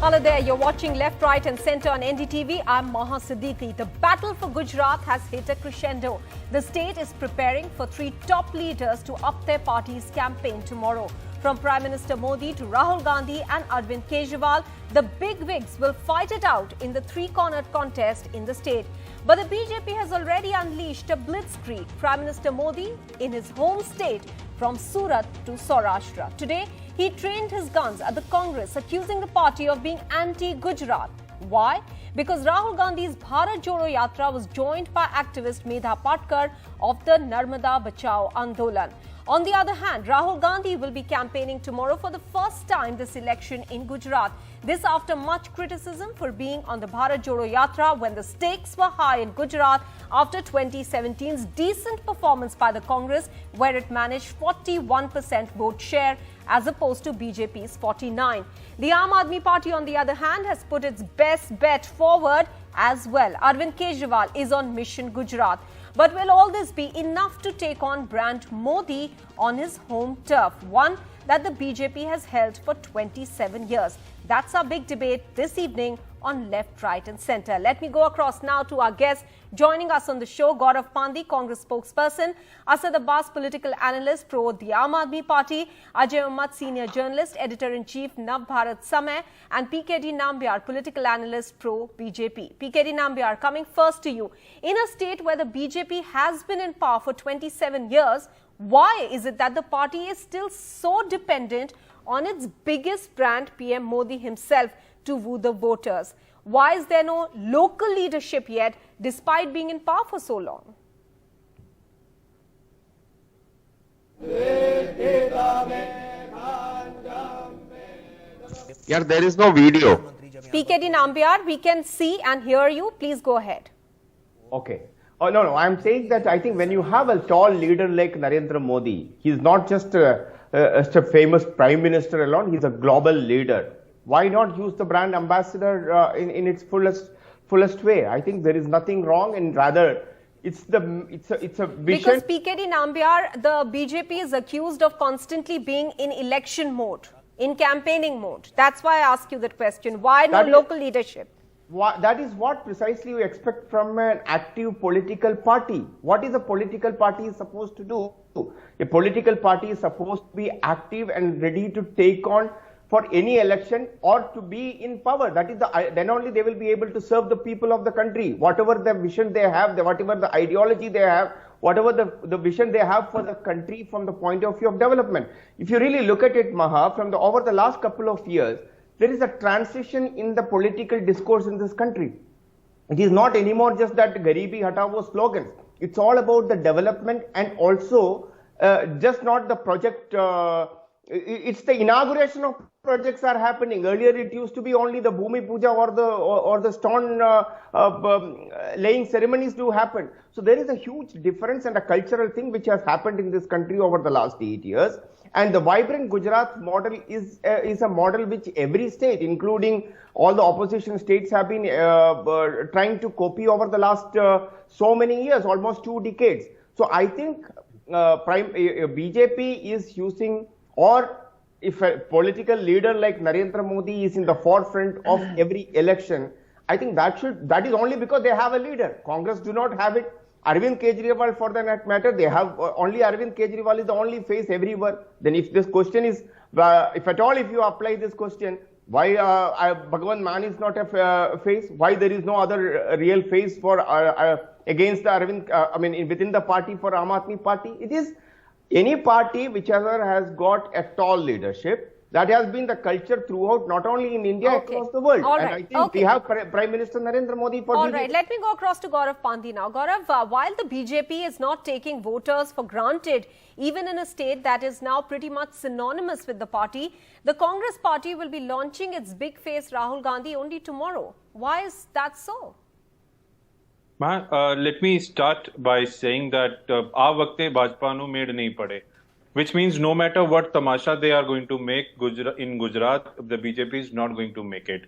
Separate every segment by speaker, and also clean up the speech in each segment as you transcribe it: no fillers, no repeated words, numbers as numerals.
Speaker 1: Hello there, you're watching Left, Right and Centre on NDTV. I'm Maha Siddiqui. The battle for Gujarat has hit a crescendo. The state is preparing for three top leaders to up their party's campaign tomorrow. From Prime Minister Modi to Rahul Gandhi and Arvind Kejriwal, the bigwigs will fight it out in the three-cornered contest in the state. But the BJP has already unleashed a blitzkrieg. Prime Minister Modi in his home state from Surat to Saurashtra. Today, he trained his guns at the Congress, accusing the party of being anti-Gujarat. Why? Because Rahul Gandhi's Bharat Jodo Yatra was joined by activist Medha Patkar of the Narmada Bachao Andolan. On the other hand, Rahul Gandhi will be campaigning tomorrow for the first time this election in Gujarat. This after much criticism for being on the Bharat Jodo Yatra when the stakes were high in Gujarat after 2017's decent performance by the Congress, where it managed 41% vote share as opposed to BJP's 49%. The Aam Aadmi Party, on the other hand, has put its best bet forward as well. Arvind Kejriwal is on Mission Gujarat. But will all this be enough to take on brand Modi on his home turf, one that the BJP has held for 27 years? That's our big debate this evening on Left, Right and Centre. Let me go across now to our guests. Joining us on the show, Gaurav Pandey, Congress spokesperson, Asad Abbas, political analyst pro the Aam Aadmi Party, Ajay Ummat, senior journalist, editor-in-chief, Nav Bharat Samay, and PKD Nambiar, political analyst pro BJP. PKD Nambiar, coming first to you. In a state where the BJP has been in power for 27 years, why is it that the party is still so dependent on its biggest brand, PM Modi himself, to woo the voters? Why is there no local leadership yet, despite being in power for so long?
Speaker 2: Yeah, there is no video.
Speaker 1: PKD Nambiar, we can see and hear you. Please go ahead.
Speaker 3: Okay. Oh, no, I'm saying that I think when you have a tall leader like Narendra Modi, he's not just a famous prime minister alone, he's a global leader. Why not use the brand ambassador in its fullest way? I think there is nothing wrong, and rather it's a vision.
Speaker 1: Because PKD Nambiar, the BJP is accused of constantly being in election mode, in campaigning mode. That's why I ask you that question. Why no local leadership?
Speaker 3: That is what precisely you expect from an active political party. What is a political party supposed to do? A political party is supposed to be active and ready to take on for any election or to be in power. That is then only they will be able to serve the people of the country. Whatever the vision they have, whatever the ideology they have, whatever the vision they have for the country from the point of view of development. If you really look at it, Maha, from over the last couple of years, there is a transition in the political discourse in this country. It is not anymore just that Garibi Hatao slogans. It's all about the development and also just not the project. It's the inauguration of projects are happening. Earlier, it used to be only the Bhumi Puja or the stone laying ceremonies do happen. So there is a huge difference and a cultural thing which has happened in this country over the last 8 years. And the vibrant Gujarat model is a model which every state, including all the opposition states, have been trying to copy over the last so many years, almost 2 decades. So I think BJP is using, or if a political leader like Narendra Modi is in the forefront of every election, I think that is only because they have a leader. Congress do not have it. Arvind Kejriwal, for that matter, they have only Arvind Kejriwal is the only face everywhere. Then if this question is, if at all, if you apply this question, why Bhagwan Man is not a face? Why there is no other real face for against the Arvind? Within the party for Aam Aadmi Party, it is any party whichever has got a tall leadership. That has been the culture throughout, not only in India, across the world.
Speaker 1: All
Speaker 3: and
Speaker 1: right.
Speaker 3: I think we have Prime Minister Narendra Modi for
Speaker 1: All right, let me go across to Gaurav Pandey now. Gaurav, while the BJP is not taking voters for granted, even in a state that is now pretty much synonymous with the party, the Congress party will be launching its big face Rahul Gandhi only tomorrow. Why is that so?
Speaker 4: Let me start by saying that aa vakte Bhajpa nu med nahi pade. Which means no matter what tamasha they are going to make in Gujarat, the BJP is not going to make it.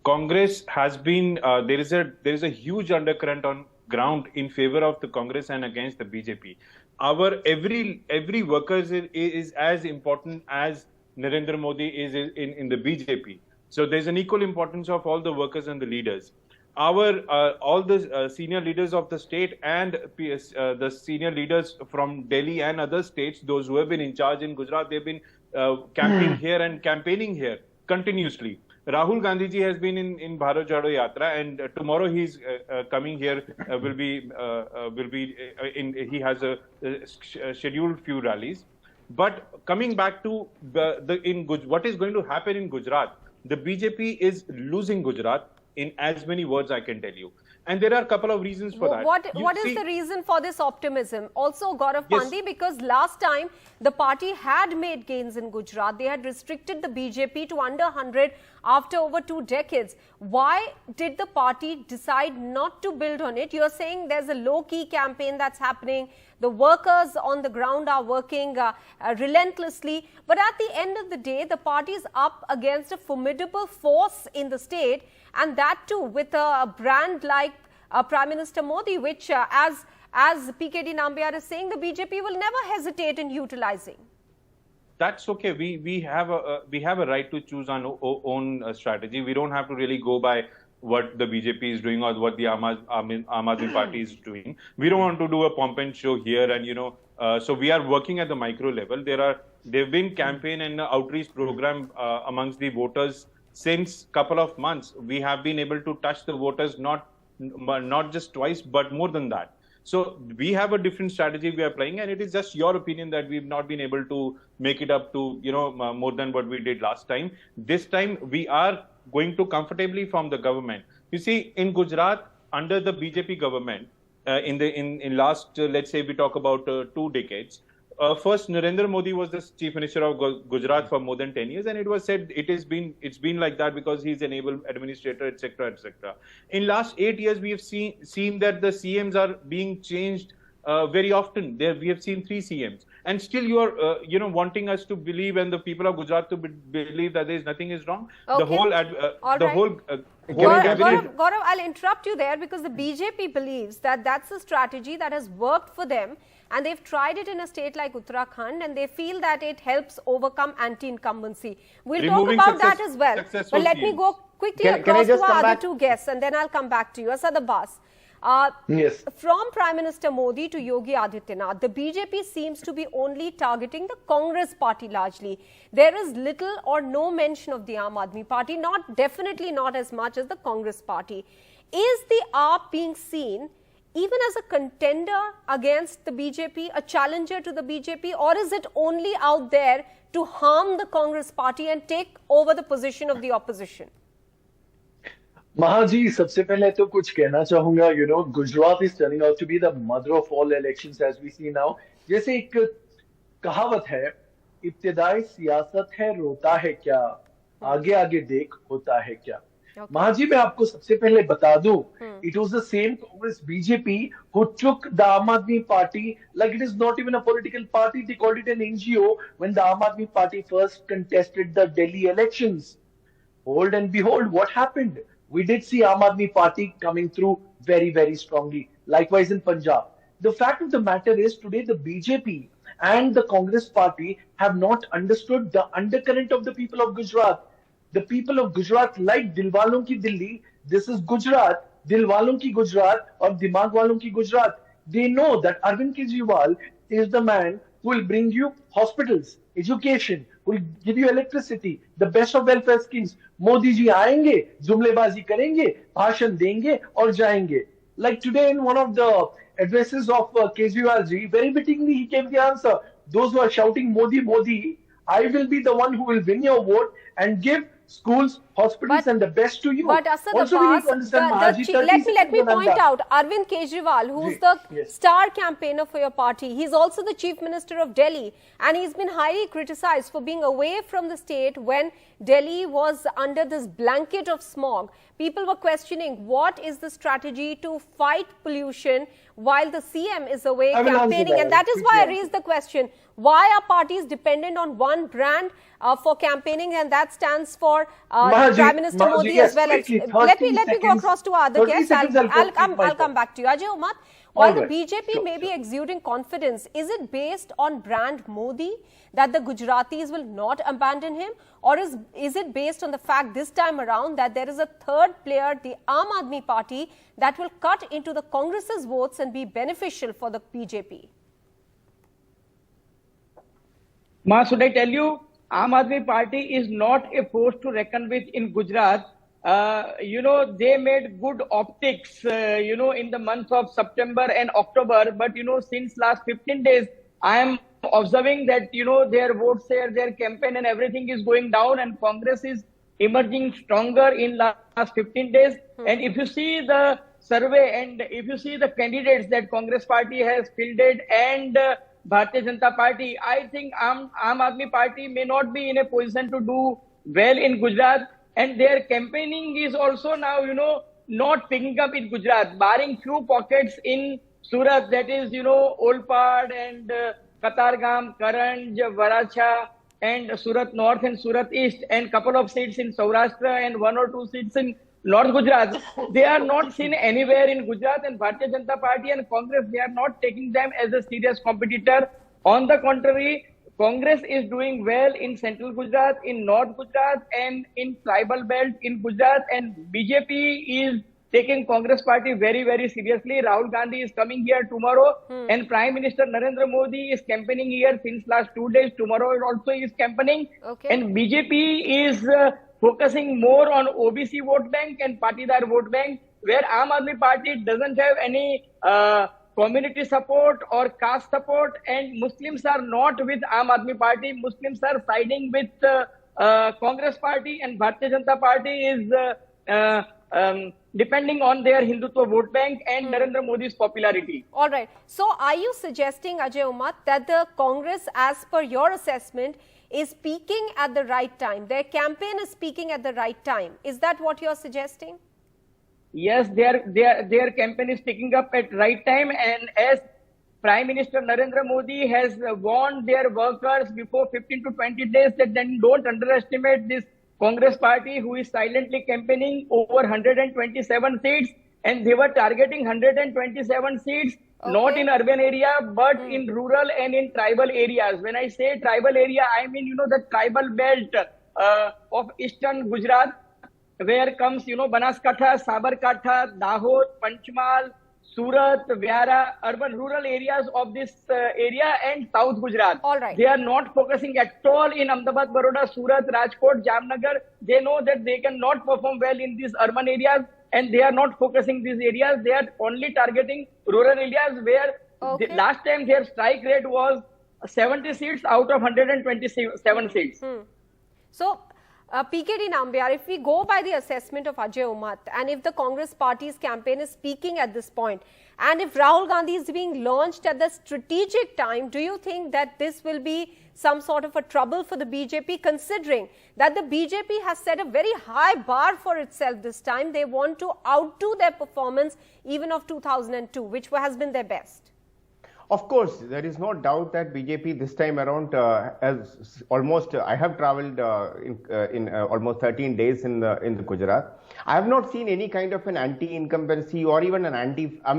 Speaker 4: Congress has been, there is a huge undercurrent on ground in favor of the Congress and against the BJP. Our every worker is as important as Narendra Modi is in the BJP. So there's an equal importance of all the workers and the leaders. All the senior leaders of the state and the senior leaders from Delhi and other states, those who have been in charge in Gujarat, they've been camping here and campaigning here continuously. Rahul Gandhi ji has been in Bharat Jado Yatra, and tomorrow he's coming here. He has a scheduled few rallies. But coming back to what is going to happen in Gujarat, the BJP is losing Gujarat in as many words I can tell you. And there are a couple of reasons for that.
Speaker 1: What is the reason for this optimism? Also, Gaurav Pandey, because last time the party had made gains in Gujarat. They had restricted the BJP to under 100 after over 2 decades. Why did the party decide not to build on it? You're saying there's a low-key campaign that's happening. The workers on the ground are working relentlessly. But at the end of the day, the party is up against a formidable force in the state. And that too with a brand like Prime Minister Modi, which as PKD Nambiar is saying, the BJP will never hesitate in utilizing.
Speaker 4: That's okay. We have a right to choose our own strategy. We don't have to really go by what the BJP is doing or what the Aam Aadmi Party is doing. We don't want to do a pomp and show here, and so we are working at the micro level. There've been campaign and outreach program amongst the voters since couple of months. We have been able to touch the voters not just twice but more than that. So we have a different strategy we are playing, and it is just your opinion that we've not been able to make it up to more than what we did last time. This time we are going to comfortably from the government. You see, in Gujarat under the BJP government in last let's say we talk about 2 decades. First, Narendra Modi was the chief minister of Gujarat for more than 10 years, and it was said it's been like that because he's an able administrator, etc., etc. In last 8 years, we have seen that the CMs are being changed very often. We have seen 3 CMs, and still you are wanting us to believe and the people of Gujarat to believe that nothing is wrong.
Speaker 1: Okay. Gaurav, I'll interrupt you there because the BJP believes that that's a strategy that has worked for them, and they've tried it in a state like Uttarakhand, and they feel that it helps overcome anti-incumbency. We'll talk about that as well. But let me go quickly across to our other 2 guests, and then I'll come back to you. Asad Abbas.
Speaker 3: Yes.
Speaker 1: From Prime Minister Modi to Yogi Adityanath, the BJP seems to be only targeting the Congress party largely. There is little or no mention of the Aam Aadmi Party, definitely not as much as the Congress party. Is the AAP being seen even as a contender against the BJP, a challenger to the BJP, or is it only out there to harm the Congress party and take over the position of the opposition?
Speaker 2: Mahaji, सबसे पहले तो कुछ कहना चाहूंगा, Gujarat is turning out to be the mother of all elections as we see now. जैसे एक कहावत है, इब्तिदाई सियासत है रोता है क्या, आगे आगे देख होता है क्या. Mahaji, मैं आपको सबसे पहले बता दूं, it was the same Congress BJP who took the Aam Aadmi Party like it is not even a political party. They called it an NGO when the Aam Aadmi Party first contested the Delhi elections. Hold and behold, what happened? We did see Aam Aadmi Party coming through very, very strongly. Likewise in Punjab. The fact of the matter is today the BJP and the Congress party have not understood the undercurrent of the people of Gujarat. The people of Gujarat like Dilwalon ki Delhi. This is Gujarat, Dilwalon ki Gujarat or Dimag walon ki Gujarat. They know that Arvind Kejriwal is the man who will bring you hospitals, education, will give you electricity, the best of welfare schemes. Modi ji आएंगे, जुमलेबाजी करेंगे, भाषण देंगे और जाएंगे. Like today in one of the addresses of Kejriwal ji, very fittingly he gave the answer. Those who are shouting Modi, Modi, I will be the one who will win your vote and give schools, hospitals and the best to you.
Speaker 1: But Asad
Speaker 2: also,
Speaker 1: Abbas,
Speaker 2: we need to understand
Speaker 1: let me point out, Arvind Kejriwal, who's the star campaigner for your party, he's also the Chief Minister of Delhi, and he's been highly criticized for being away from the state when Delhi was under this blanket of smog. People were questioning what is the strategy to fight pollution while the CM is away campaigning, and that is why I raised the question, Why are parties dependent on one brand for campaigning, and that stands for Prime Minister Modi
Speaker 2: yes,
Speaker 1: as well as.
Speaker 2: quickly,
Speaker 1: Let me go across to our other guests. I'll come back to you. Ajay Umat, while the BJP may be exuding confidence, is it based on brand Modi that the Gujaratis will not abandon him, or is it based on the fact this time around that there is a third player, the Aam Aadmi Party, that will cut into the Congress's votes and be beneficial for the BJP?
Speaker 5: Ma, should I tell you, Aam Aadmi Party is not a force to reckon with in Gujarat. They made good optics, in the months of September and October. But, since last 15 days, I am observing that, their vote share, their campaign and everything is going down, and Congress is emerging stronger in last 15 days. And if you see the survey and if you see the candidates that Congress Party has fielded and Bharatiya Janata Party, I think Aam Aadmi Party may not be in a position to do well in Gujarat. And their campaigning is also now, not picking up in Gujarat, barring few pockets in Surat, that is, Olpad and Katargam, Karanj, Varacha, and Surat North and Surat East, and couple of seats in Saurashtra and 1 or 2 seats in North Gujarat. They are not seen anywhere in Gujarat, and Bharatiya Janata Party and Congress, they are not taking them as a serious competitor. On the contrary, Congress is doing well in central Gujarat, in North Gujarat, and in tribal belt in Gujarat, and BJP is taking Congress Party very, very seriously. Rahul Gandhi is coming here tomorrow, and Prime Minister Narendra Modi is campaigning here since last 2 days. Tomorrow also is campaigning. Okay. And BJP is focusing more on OBC vote bank and Patidar vote bank, where Aam Aadmi Party doesn't have any community support or caste support, and Muslims are not with Aam Aadmi Party. Muslims are siding with Congress Party, and Bharatiya Janata Party is depending on their Hindutva vote bank and Narendra Modi's popularity.
Speaker 1: All right. So are you suggesting, Ajay Umat, that the Congress, as per your assessment, is peaking at the right time? Their campaign is peaking at the right time. Is that what you're suggesting?
Speaker 5: Yes, their campaign is picking up at right time, and as Prime Minister Narendra Modi has warned their workers before 15 to 20 days that then don't underestimate this Congress Party, who is silently campaigning over 127 seats, and they were targeting 127 seats, not in urban area, but in rural and in tribal areas. When I say tribal area, I mean, the tribal belt of eastern Gujarat, where comes, Banaskantha, Sabarkantha, Dahod, Panchmal, Surat, Vyara, urban rural areas of this area, and South Gujarat.
Speaker 1: All right.
Speaker 5: They are not focusing at all in Ahmedabad, Baroda, Surat, Rajkot, Jamnagar. They know that they cannot perform well in these urban areas, and they are not focusing these areas. They are only targeting rural areas where last time their strike rate was 70 seats out of 127 seats.
Speaker 1: So, PKD Nambiar, if we go by the assessment of Ajay Umat, and if the Congress Party's campaign is peaking at this point, and if Rahul Gandhi is being launched at the strategic time, do you think that this will be some sort of a trouble for the BJP, considering that the BJP has set a very high bar for itself this time? They want to outdo their performance even of 2002, which has been their best.
Speaker 3: Of course, there is no doubt that BJP this time around has almost. I have travelled in almost 13 days in the Gujarat. I have not seen any kind of an anti-incumbency or even an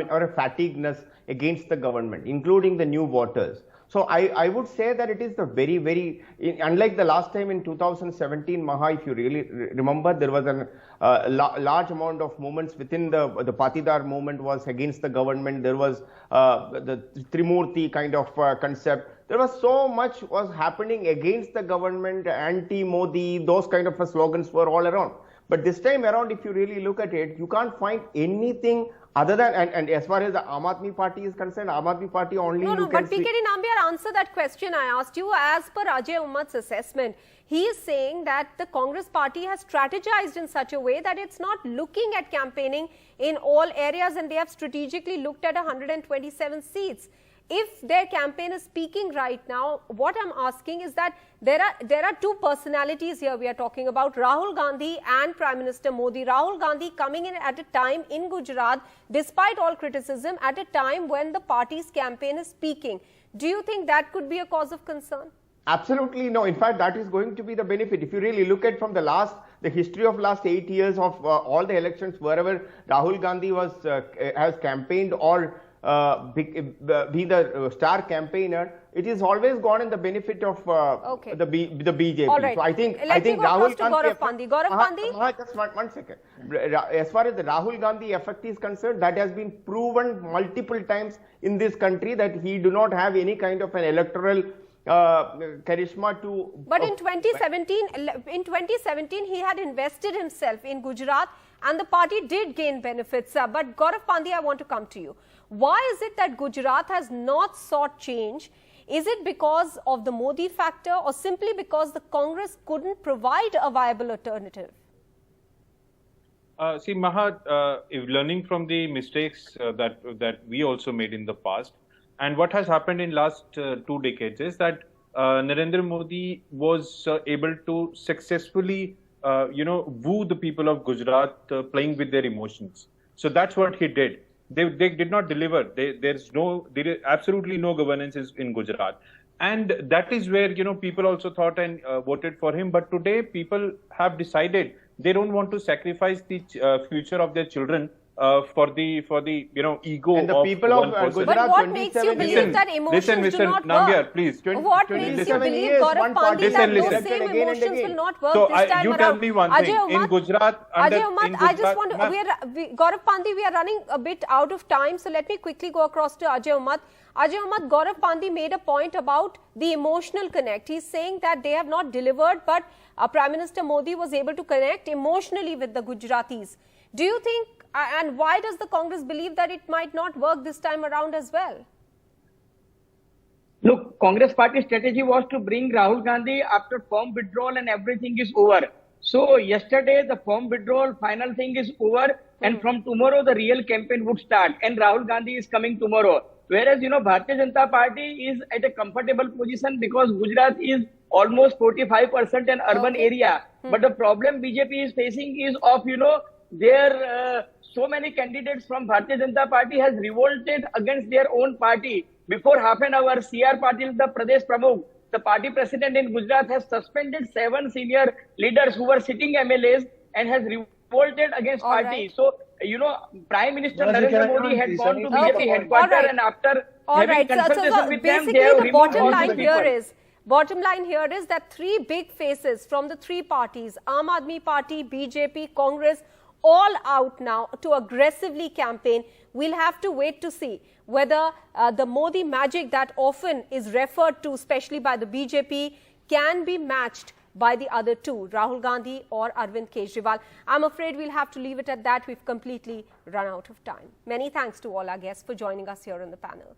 Speaker 3: or a fatigueness against the government, including the new voters. So I would say that it is the very, very, unlike the last time in 2017, Maha, if you really remember, there was a large amount of movements within the Patidar movement was against the government. There was the Trimurti kind of concept. There was so much was happening against the government, anti-Modi, those kind of slogans were all around. But this time around, if you really look at it, you can't find anything other than, and as far as the Aam Aadmi Party is concerned, Aam Aadmi Party only.
Speaker 1: No, but PKD Nambiar, answer that question I asked you. As per Ajay Umat's assessment, he is saying that the Congress Party has strategized in such a way that it's not looking at campaigning in all areas, and they have strategically looked at 127 seats. If their campaign is peaking right now, what I'm asking is that there are two personalities here we are talking about, Rahul Gandhi and Prime Minister Modi. Rahul Gandhi coming in at a time in Gujarat, despite all criticism, at a time when the party's campaign is peaking. Do you think that could be a cause of concern?
Speaker 3: Absolutely no. In fact, that is going to be the benefit. If you really look at from the history of last 8 years of all the elections, wherever Rahul Gandhi has campaigned or be the star campaigner, it is always gone in the benefit of the BJP.
Speaker 1: All right.
Speaker 3: So I think
Speaker 1: Rahul Gandhi. Gaurav Pandey.
Speaker 3: Just one second. As far as the Rahul Gandhi effect is concerned, that has been proven multiple times in this country that he do not have any kind of an electoral charisma to.
Speaker 1: But in 2017, he had invested himself in Gujarat, and the party did gain benefits. But Gaurav Pandey, I want to come to you. Why is it that Gujarat has not sought change? Is it because of the Modi factor, or simply because the Congress couldn't provide a viable alternative?
Speaker 4: See, Maha, if learning from the mistakes that we also made in the past, and what has happened in last 2 decades is that Narendra Modi was able to successfully, woo the people of Gujarat playing with their emotions. So that's what he did. They did not deliver. There is absolutely no governance in Gujarat. And that is where, people also thought and voted for him. But today, people have decided they don't want to sacrifice the future of their children for the ego
Speaker 3: and the
Speaker 4: of
Speaker 3: people of
Speaker 4: person.
Speaker 1: But what makes you believe that emotions do not
Speaker 4: Nambiar,
Speaker 1: work?
Speaker 4: please.
Speaker 1: What makes you believe, Gaurav Pandey, that those same emotions will not work this time
Speaker 4: you
Speaker 1: around?
Speaker 4: tell me one thing. In Gujarat,
Speaker 1: Gaurav Pandey, we are running a bit out of time, so let me quickly go across to Ajay Ummat. Ajay Ummat, Gaurav Pandey made a point about the emotional connect. He's saying that they have not delivered, but Prime Minister Modi was able to connect emotionally with the Gujaratis. Do you think, and why does the Congress believe that it might not work this time around as well?
Speaker 5: Look, Congress party strategy was to bring Rahul Gandhi after form withdrawal and everything is over. So yesterday the form withdrawal final thing is over, and from tomorrow the real campaign would start, and Rahul Gandhi is coming tomorrow. Whereas, Bharatiya Janata Party is at a comfortable position because Gujarat is almost 45% an urban area. But the problem BJP is facing is of, their so many candidates from Bharatiya Janata Party has revolted against their own party. Before half an hour, C.R. Patil, the Pradesh Pramukh, the party president in Gujarat, has suspended 7 senior leaders who were sitting MLAs and has revolted against party.
Speaker 1: Right.
Speaker 5: So, Prime Minister Narendra Modi had gone to BJP headquarters, and after having consultation with them, they have removed all the people.
Speaker 1: Bottom line here is that 3 big faces from the 3 parties, Aam Aadmi Party, BJP, Congress, all out now to aggressively campaign. We'll have to wait to see whether the Modi magic that often is referred to, especially by the BJP, can be matched by the other 2, Rahul Gandhi or Arvind Kejriwal. I'm afraid we'll have to leave it at that. We've completely run out of time. Many thanks to all our guests for joining us here on the panel.